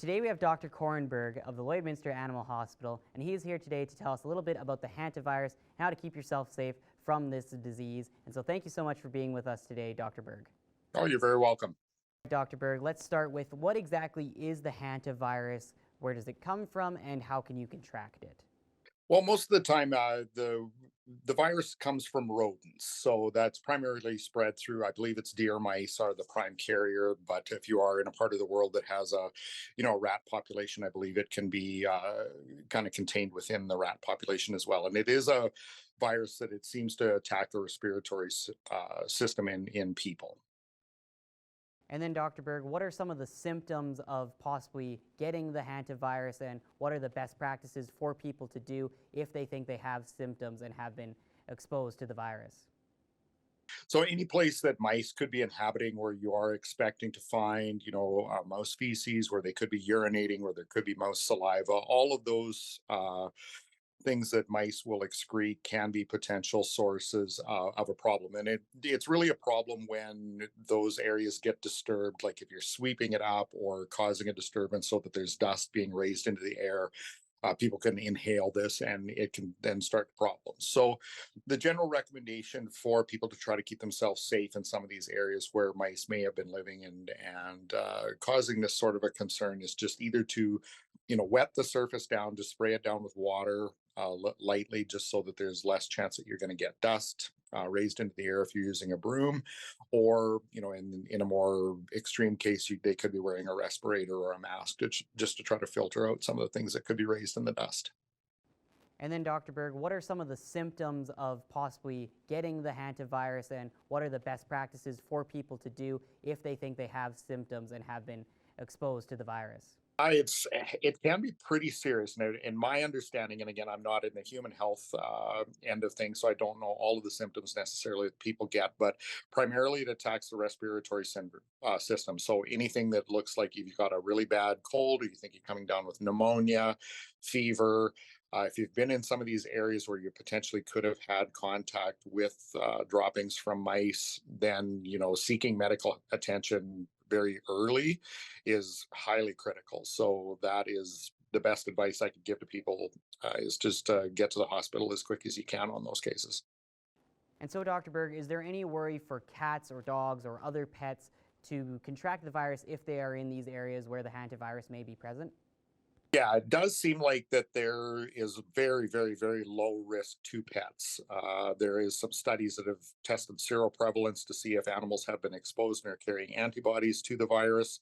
Today we have Dr. Korenberg of the Lloydminster Animal Hospital, and he is here today to tell us a little bit about the Hantavirus and how to keep yourself safe from this disease. And so thank you so much for being with us today, Dr. Berg. Oh, you're very welcome. Dr. Berg, let's start with what exactly is the Hantavirus, where does it come from, and how can you contract it? Well, most of the time, the virus comes from rodents, so that's primarily spread through. I believe it's deer mice are the prime carrier, but if you are in a part of the world that has a rat population, I believe it can be kind of contained within the rat population as well. And it is a virus that it seems to attack the respiratory system in people. And then, Dr. Berg, what are some of the symptoms of possibly getting the hantavirus, and what are the best practices for people to do if they think they have symptoms and have been exposed to the virus? So any place that mice could be inhabiting where you are expecting to find, mouse feces, where they could be urinating, where there could be mouse saliva, all of those things that mice will excrete can be potential sources of a problem. And it's really a problem when those areas get disturbed, like if you're sweeping it up or causing a disturbance so that there's dust being raised into the air. People can inhale this and it can then start problems. So the general recommendation for people to try to keep themselves safe in some of these areas where mice may have been living and causing this sort of a concern is just either to wet the surface down, just spray it down with water lightly, just so that there's less chance that you're going to get dust raised into the air if you're using a broom, or in a more extreme case, they could be wearing a respirator or a mask just to try to filter out some of the things that could be raised in the dust. And then, Dr. Berg, what are some of the symptoms of possibly getting the hantavirus, and what are the best practices for people to do if they think they have symptoms and have been exposed to the virus? It can be pretty serious. And in my understanding, and again, I'm not in the human health end of things, so I don't know all of the symptoms necessarily that people get, but primarily it attacks the respiratory system. So anything that looks like you've got a really bad cold, or you think you're coming down with pneumonia, fever, if you've been in some of these areas where you potentially could have had contact with droppings from mice, then seeking medical attention very early is highly critical. So that is the best advice I could give to people, is just get to the hospital as quick as you can on those cases. And so, Dr. Berg, is there any worry for cats or dogs or other pets to contract the virus if they are in these areas where the hantavirus may be present? Yeah, it does seem like that there is very, very, very low risk to pets. There is some studies that have tested seroprevalence to see if animals have been exposed and are carrying antibodies to the virus.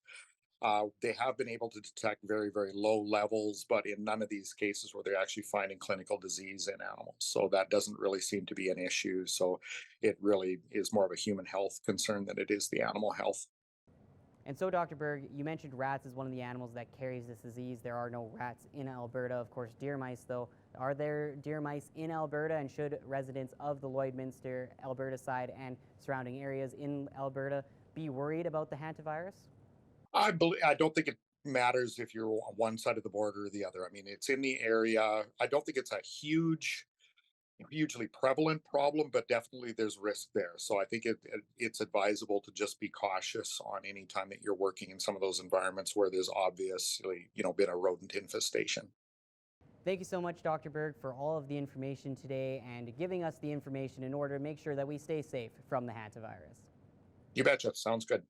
They have been able to detect very, very low levels, but in none of these cases were they actually finding clinical disease in animals. So that doesn't really seem to be an issue. So it really is more of a human health concern than it is the animal health. And so, Dr. Berg, you mentioned rats as one of the animals that carries this disease. There are no rats in Alberta. Of course, deer mice, though. Are there deer mice in Alberta, and should residents of the Lloydminster, Alberta side and surrounding areas in Alberta be worried about the hantavirus? I don't think it matters if you're on one side of the border or the other. I mean, it's in the area. I don't think it's a hugely prevalent problem, but definitely there's risk there. So I think it's advisable to just be cautious on any time that you're working in some of those environments where there's obviously, been a rodent infestation. Thank you so much, Dr. Berg, for all of the information today and giving us the information in order to make sure that we stay safe from the hantavirus. You betcha. Sounds good.